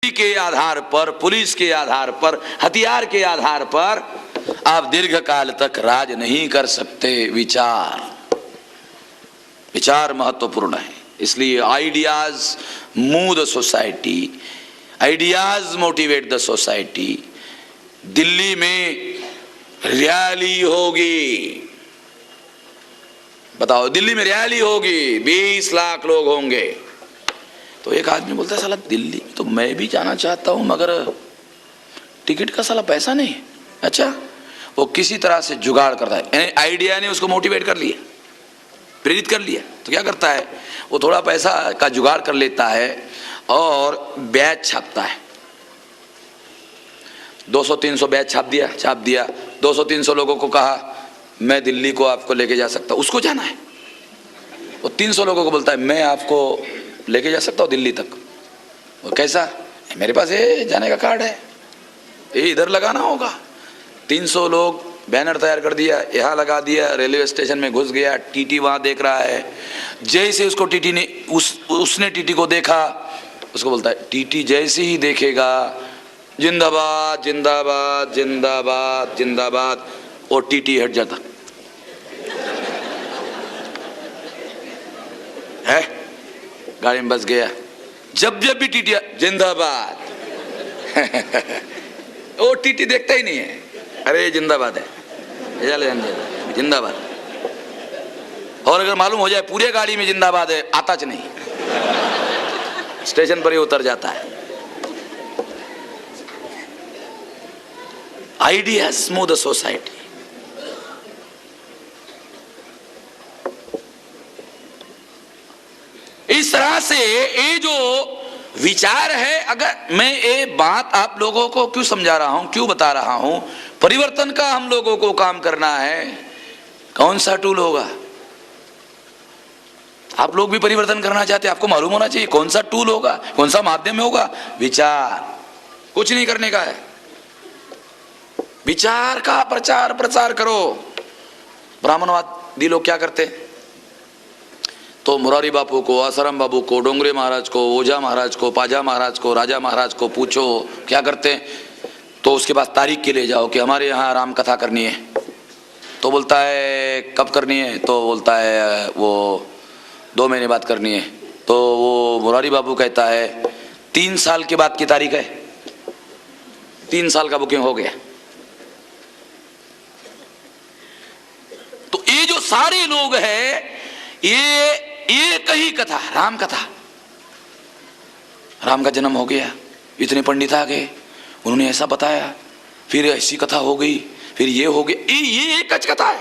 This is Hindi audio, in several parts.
के आधार पर, पुलिस के आधार पर, हथियार के आधार पर आप दीर्घ काल तक राज नहीं कर सकते। विचार महत्वपूर्ण है। इसलिए ideas move the society, ideas motivate the society. Delhi में रैली होगी, बताओ, दिल्ली में रैली होगी, 20 लाख लोग होंगे। तो एक आदमी बोलता है साला दिल्ली तो मैं भी जाना चाहता हूं मगर टिकट का साला पैसा नहीं। अच्छा, वो किसी तरह से जुगाड़ करता है, आइडिया ने उसको मोटिवेट कर लिया, प्रेरित कर लिया। तो क्या करता है, वो थोड़ा पैसा का जुगाड़ कर लेता है और बैच छापता है। 200-300 बैच छाप दिया। 200-300 लोगों को कहा मैं दिल्ली को आपको लेके जा सकता हूं, उसको जाना है। वो 300 लोगों को बोलता है मैं आपको लेके जा सकता हूं दिल्ली तक। वो कैसा, मेरे पास ये जाने का कार्ड है, ये इधर लगाना होगा। 300 लोग बैनर तैयार कर दिया, यहाँ लगा दिया, रेलवे स्टेशन में घुस गया। टीटी वहां देख रहा है। जैसे उसको टीटी ने उसने टीटी को देखा, उसको बोलता है टीटी जैसे ही देखेगा जिंदाबाद जिंदाबाद जिंदाबाद जिंदाबाद, और टीटी हट जाता है, गाड़ी में बस गया। जब भी टीटी जिंदाबाद वो टीटी देखता ही नहीं है, अरे जिंदाबाद है, जिंदाबाद। और अगर मालूम हो जाए पूरे गाड़ी में जिंदाबाद है, आता च नहीं, स्टेशन पर ही उतर जाता है। Ideas move the society. इस तरह से ये जो विचार है, अगर मैं ये बात आप लोगों को क्यों समझा रहा हूं, क्यों बता रहा हूं, परिवर्तन का हम लोगों को काम करना है। कौन सा टूल होगा, आप लोग भी परिवर्तन करना चाहते हैं, आपको मालूम होना चाहिए कौन सा टूल होगा, कौन सा माध्यम होगा। विचार, कुछ नहीं करने का है, विचार का प्रचार करो। ब्राह्मणवादी लोग क्या करते, तो मुरारी बापू को, आसाराम बाबू को, डोंगरे महाराज को, ओझा महाराज को, पाजा महाराज को, राजा महाराज को पूछो क्या करते हैं, तो उसके पास तारीख के लिए जाओ कि हमारे यहाँ राम कथा करनी है। तो बोलता है कब करनी है, तो बोलता है वो 2 महीने बाद करनी है। तो वो मुरारी बाबू कहता है 3 साल के बाद की तारीख है, 3 साल का बुकिंग हो गया। तो ये जो सारे लोग हैं, ये कही कथा, राम कथा, राम का जन्म हो गया, इतने पंडित आ गए, उन्होंने ऐसा बताया, फिर ऐसी कथा हो गई, फिर ये हो गया। ये एक कथा है,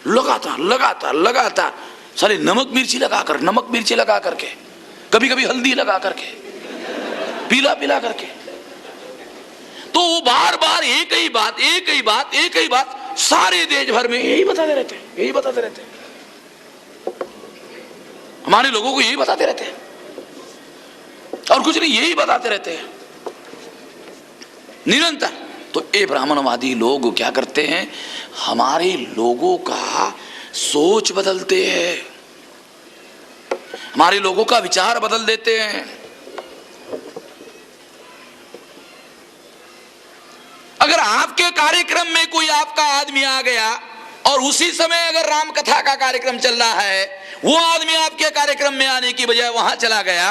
लगातार सारे नमक मिर्ची लगा करके, कभी कभी हल्दी लगा करके, पीला करके। तो वो बार बार एक ही बात सारे देश भर में यही बताते रहते हैं, हमारे लोगों को यही बताते रहते हैं, और कुछ नहीं, यही बताते रहते हैं निरंतर। तो ये ब्राह्मणवादी लोग क्या करते हैं, हमारे लोगों का सोच बदलते हैं, हमारे लोगों का विचार बदल देते हैं। अगर आपके कार्यक्रम में कोई आपका आदमी आ गया और उसी समय अगर राम कथा का कार्यक्रम चल रहा है, वो आदमी आपके कार्यक्रम में आने की बजाय वहां चला गया,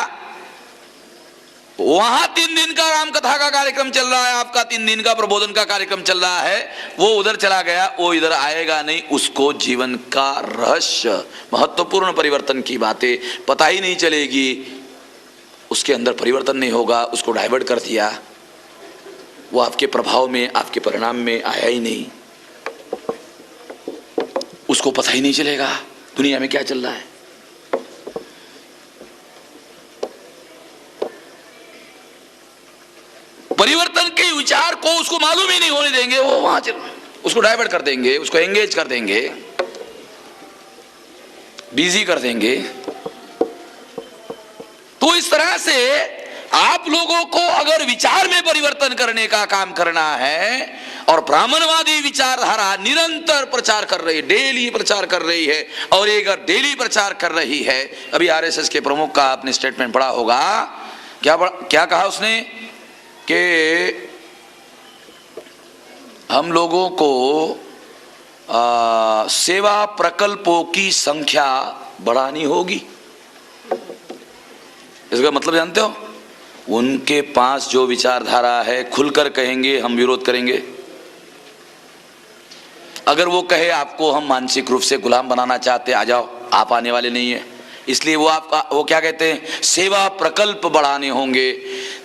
वहां 3 दिन का राम कथा का कार्यक्रम चल रहा है, आपका 3 दिन का प्रबोधन का कार्यक्रम चल रहा है, वो उधर चला गया, वो इधर आएगा नहीं, उसको जीवन का रहस्य, महत्वपूर्ण परिवर्तन की बातें पता ही नहीं चलेगी, उसके अंदर परिवर्तन नहीं होगा, उसको डाइवर्ट कर दिया, वो आपके प्रभाव में, आपके परिणाम में आया ही नहीं, उसको पता ही नहीं चलेगा दुनिया में क्या चल रहा है। परिवर्तन के विचार को उसको मालूम ही नहीं होने देंगे, वो वहां उसको डाइवर्ट कर देंगे, उसको एंगेज कर देंगे, बिजी कर देंगे। तो इस तरह से आप लोगों को अगर विचार में परिवर्तन करने का काम करना है, और ब्राह्मणवादी विचारधारा निरंतर प्रचार कर रही है, डेली प्रचार कर रही है, और अगर डेली प्रचार कर रही है, अभी आरएसएस के प्रमुख का आपने स्टेटमेंट पढ़ा होगा, क्या कहा उसने कि हम लोगों को सेवा प्रकल्पों की संख्या बढ़ानी होगी। इसका मतलब जानते हो? उनके पास जो विचारधारा है खुलकर कहेंगे हम विरोध करेंगे। अगर वो कहे आपको हम मानसिक रूप से गुलाम बनाना चाहते, आ जाओ, आप आने वाले नहीं है, इसलिए वो क्या कहते हैं, सेवा प्रकल्प बढ़ाने होंगे।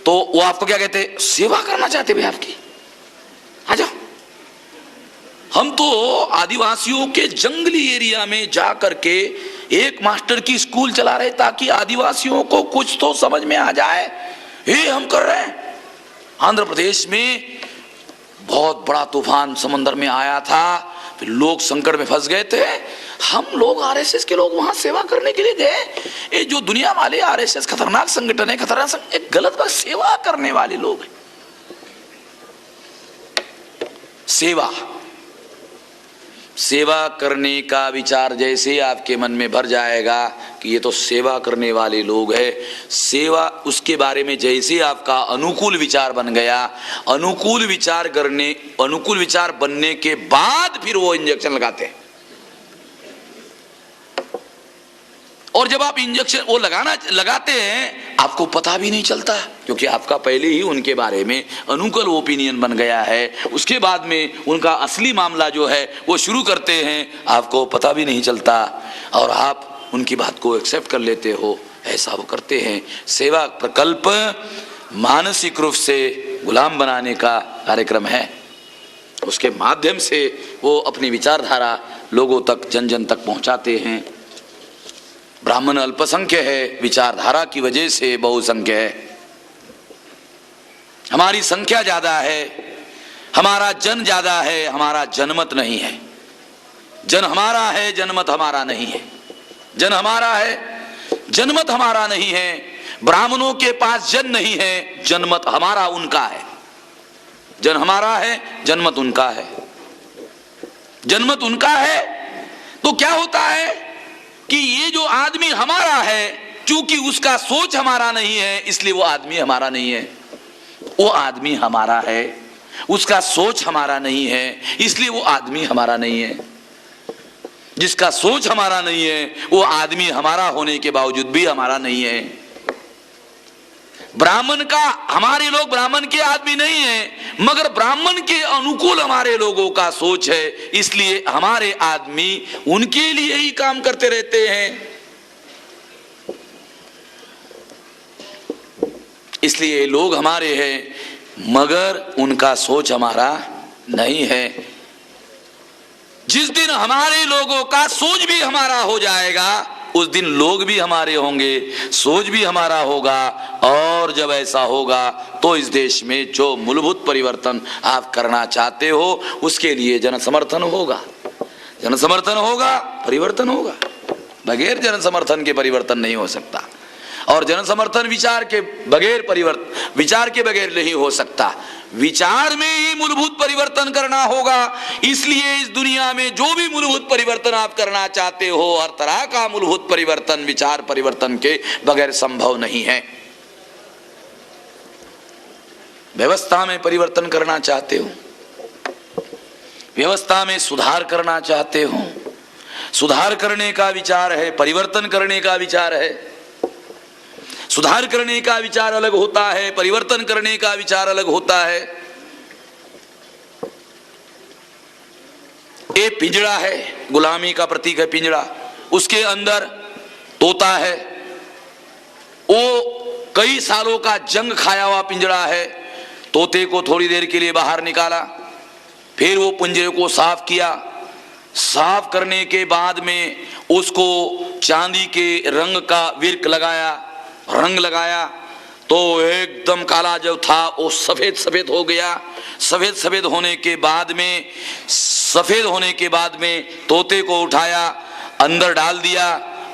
तो वो आपको क्या कहते हैं, सेवा करना चाहते भाई आपकी, आ जाओ। हम तो आदिवासियों के जंगली एरिया में जा करके एक मास्टर की स्कूल चला रहे ताकि आदिवासियों को कुछ तो समझ में आ जाए, ये हम कर रहे हैं। आंध्र प्रदेश में बहुत बड़ा तूफान समंदर में आया था, फिर लोग संकट में फंस गए थे। हम लोग आरएसएस के लोग वहां सेवा करने के लिए गए। ये जो दुनिया वाले आरएसएस खतरनाक संगठन है, खतरनाक एक गलत बात, सेवा करने वाले लोग हैं। सेवा करने का विचार जैसे आपके मन में भर जाएगा कि ये तो सेवा करने वाले लोग हैं, सेवा उसके बारे में जैसे आपका अनुकूल विचार बन गया, अनुकूल विचार बनने के बाद फिर वो इंजेक्शन लगाते हैं। और जब आप इंजेक्शन वो लगाते हैं आपको पता भी नहीं चलता, क्योंकि आपका पहले ही उनके बारे में अनुकूल ओपिनियन बन गया है। उसके बाद में उनका असली मामला जो है वो शुरू करते हैं, आपको पता भी नहीं चलता और आप उनकी बात को एक्सेप्ट कर लेते हो। ऐसा वो करते हैं। सेवा प्रकल्प मानसिक रूप से गुलाम बनाने का कार्यक्रम है। उसके माध्यम से वो अपनी विचारधारा लोगों तक, जन जन तक पहुंचाते हैं। ब्राह्मण अल्पसंख्य है, विचारधारा की वजह से बहुसंख्य है। हमारी संख्या ज्यादा है, हमारा जन ज्यादा है, हमारा जनमत नहीं है। जन हमारा है, जनमत हमारा नहीं है। जन हमारा है, जनमत हमारा नहीं है। ब्राह्मणों के पास जन नहीं है, जनमत हमारा उनका है। जन हमारा है, जनमत उनका है। जनमत उनका है तो क्या होता है कि ये जो आदमी हमारा है, चूंकि उसका सोच हमारा नहीं है, इसलिए वो आदमी हमारा नहीं है। वो आदमी हमारा है, उसका सोच हमारा नहीं है, इसलिए वो आदमी हमारा नहीं है। जिसका सोच हमारा नहीं है वो आदमी हमारा होने के बावजूद भी हमारा नहीं है। ब्राह्मण का, हमारे लोग ब्राह्मण के आदमी नहीं है, मगर ब्राह्मण के अनुकूल हमारे लोगों का सोच है, इसलिए हमारे आदमी उनके लिए ही काम करते रहते हैं। इसलिए लोग हमारे हैं मगर उनका सोच हमारा नहीं है। जिस दिन हमारे लोगों का सोच भी हमारा हो जाएगा उस दिन लोग भी हमारे होंगे, सोच भी हमारा होगा। और जब ऐसा होगा तो इस देश में जो मूलभूत परिवर्तन आप करना चाहते हो उसके लिए जन समर्थन होगा। जन समर्थन होगा, परिवर्तन होगा। बगैर जन समर्थन के परिवर्तन नहीं हो सकता। और जन समर्थन विचार के बगैर नहीं हो सकता। विचार में ही मूलभूत परिवर्तन करना होगा। इसलिए इस दुनिया में जो भी मूलभूत परिवर्तन आप करना चाहते हो, हर तरह का मूलभूत परिवर्तन विचार परिवर्तन के बगैर संभव नहीं है। व्यवस्था में परिवर्तन करना चाहते हो, व्यवस्था में सुधार करना चाहते हो, सुधार करने का विचार है, परिवर्तन करने का विचार है। सुधार करने का विचार अलग होता है, परिवर्तन करने का विचार अलग होता है। ये पिंजड़ा है, गुलामी का प्रतीक है पिंजड़ा। उसके अंदर तोता है, वो कई सालों का जंग खाया हुआ पिंजड़ा है। तोते को थोड़ी देर के लिए बाहर निकाला, फिर वो पिंजरे को साफ किया। साफ करने के बाद में उसको चांदी के रंग का विर्क लगाया, रंग लगाया तो एकदम काला जो था वो सफेद सफेद हो गया। सफेद सफेद होने के बाद में तोते को उठाया, अंदर डाल दिया।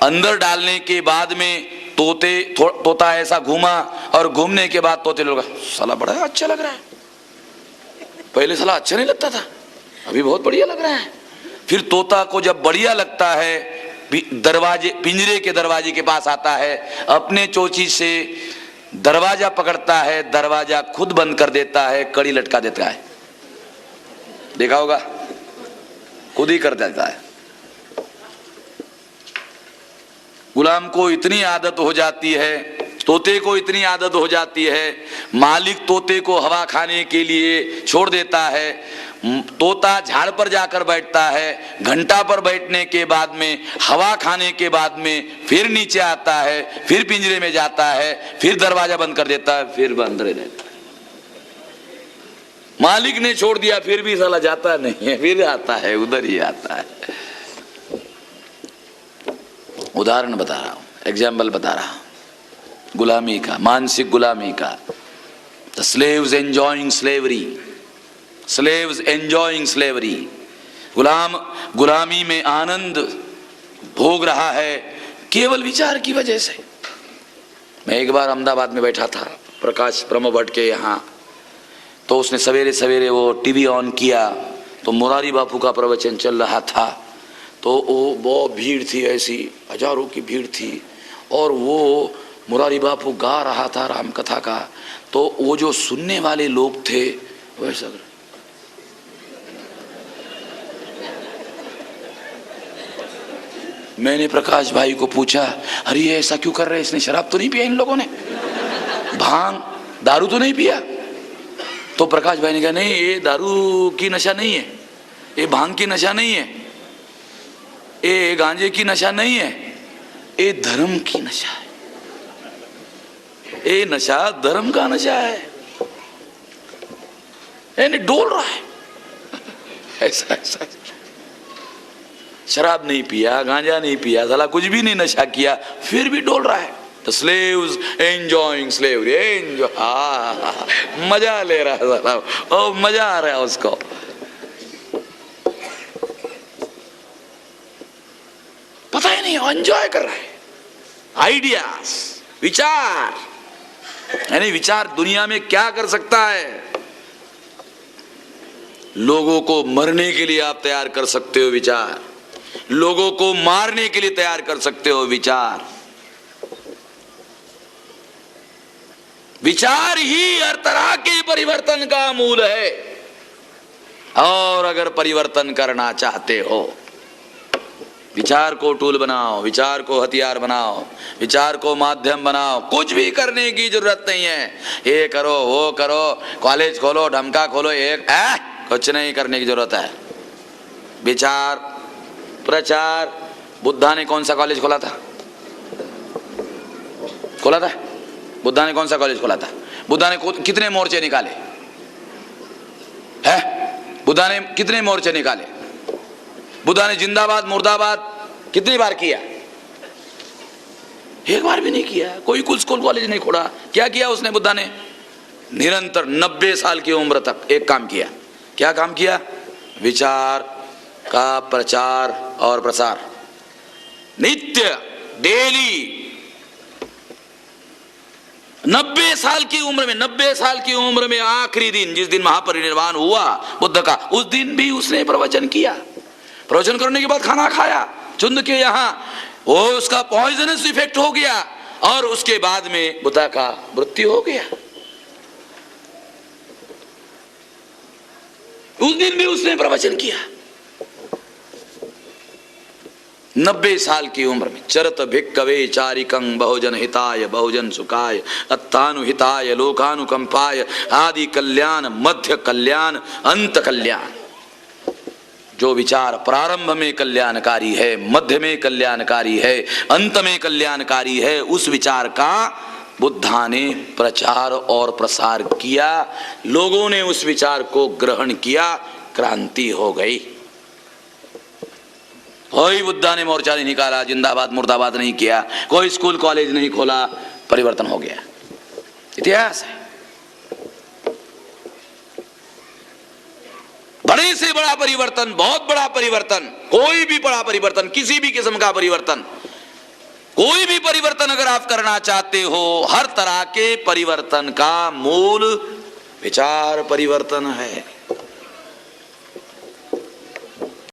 अंदर डालने के बाद में तोता ऐसा घूमा और घूमने के बाद तोते लोग, साला बड़ा अच्छा लग रहा है। पहले साला अच्छा नहीं लगता था, अभी बहुत बढ़िया लग रहा है। फिर तोता को जब बढ़िया लगता है, पिंजरे के दरवाजे के पास आता है, अपने चोंची से दरवाजा पकड़ता है, दरवाजा खुद बंद कर देता है, कड़ी लटका देता है। देखा होगा, खुद ही कर देता है। गुलाम को इतनी आदत हो जाती है, तोते को इतनी आदत हो जाती है, मालिक तोते को हवा खाने के लिए छोड़ देता है। तोता झाड़ पर जाकर बैठता है, घंटा पर बैठने के बाद में, हवा खाने के बाद में फिर नीचे आता है, फिर पिंजरे में जाता है, फिर दरवाजा बंद कर देता है, फिर बंद रह जाता है। मालिक ने छोड़ दिया फिर भी साला जाता नहीं है, फिर आता है, उधर ही आता है। उदाहरण बता रहा हूं, एग्जाम्पल बता रहा हूं गुलामी का, मानसिक गुलामी का। The slaves enjoying slavery, slaves enjoying slavery. गुलाम गुलामी में आनंद भोग रहा है केवल विचार की वजह से। मैं एक बार अहमदाबाद में बैठा था प्रकाश ब्रह्म भट्ट के यहाँ, तो उसने सवेरे सवेरे वो टीवी ऑन किया तो मुरारी बापू का प्रवचन चल रहा था। तो वो बहुत भीड़ थी, ऐसी हजारों की भीड़ थी, और वो मुरारी बापू गा रहा था राम कथा का। तो वो जो सुनने वाले लोग थे वैसा, मैंने प्रकाश भाई को पूछा, अरे ये ऐसा क्यों कर रहे हैं, इसने शराब तो नहीं पिया, इन लोगों ने भांग दारू तो नहीं पिया? तो प्रकाश भाई ने कहा, नहीं ये दारू की नशा नहीं है, ये भांग की नशा नहीं है, ये गांजे की नशा नहीं है, ये धर्म की नशा है, ये नशा धर्म का नशा है, यानी डोल रहा है। ऐसा ऐसा शराब नहीं पिया, गांजा नहीं पिया, साला कुछ भी नहीं नशा किया, फिर भी डोल रहा है। The slaves enjoying slavery, enjoy, मजा ले रहा है साला, ओ मजा आ रहा है उसको। पता ही नहीं, एंजॉय कर रहा है। आइडियाज, विचार, यानी विचार दुनिया में क्या कर सकता है। लोगों को मरने के लिए आप तैयार कर सकते हो विचार, लोगों को मारने के लिए तैयार कर सकते हो विचार। विचार ही हर तरह के परिवर्तन का मूल है। और अगर परिवर्तन करना चाहते हो, विचार को टूल बनाओ, विचार को हथियार बनाओ, विचार को माध्यम बनाओ। कुछ भी करने की जरूरत नहीं है, ये करो वो करो, कॉलेज खोलो, ढमका खोलो, एक कुछ नहीं करने की जरूरत है। विचार, प्रचार। बुद्धा ने कौन सा कॉलेज खोला था? खोला था? बुद्धा ने कौन सा कॉलेज खोला था? बुद्धा ने कितने मोर्चे निकाले हैं? बुद्धा ने कितने मोर्चे निकाले? बुद्धा ने जिंदाबाद मुर्दाबाद कितनी बार किया? एक बार भी नहीं किया। कोई कुछ स्कूल कॉलेज नहीं खोला। क्या किया उसने? बुद्धा ने निरंतर 90 साल की उम्र तक एक काम किया। क्या काम किया? विचार का प्रचार और प्रसार, नित्य, डेली। 90 साल की उम्र में, 90 साल की उम्र में आखिरी दिन, जिस दिन महापरिनिर्वाण हुआ बुद्ध का, उस दिन भी उसने प्रवचन किया। प्रवचन करने के बाद खाना खाया चुंद के यहाँ, वो उसका पॉइजनस इफेक्ट हो गया और उसके बाद में बुद्ध का मृत्यु हो गया। उस दिन भी उसने प्रवचन किया। 90 साल की उम्र में। चरत भिक्कवे चारिकं बहुजन हिताय बहुजन सुखाय अत्तानुहिताय लोकानुकंपाय आदि कल्याण मध्य कल्याण अंत कल्याण। जो विचार प्रारंभ में कल्याणकारी है, मध्य में कल्याणकारी है, अंत में कल्याणकारी है, उस विचार का बुद्धा ने प्रचार और प्रसार किया। लोगों ने उस विचार को ग्रहण किया, क्रांति हो गई। कोई बुद्धा ने मोर्चा नहीं निकाला, जिंदाबाद मुर्दाबाद नहीं किया, कोई स्कूल कॉलेज नहीं खोला, परिवर्तन हो गया। इतिहास है। बड़े से बड़ा परिवर्तन, बहुत बड़ा परिवर्तन, कोई भी बड़ा परिवर्तन, किसी भी किस्म का परिवर्तन, कोई भी परिवर्तन अगर आप करना चाहते हो, हर तरह के परिवर्तन का मूल विचार परिवर्तन है।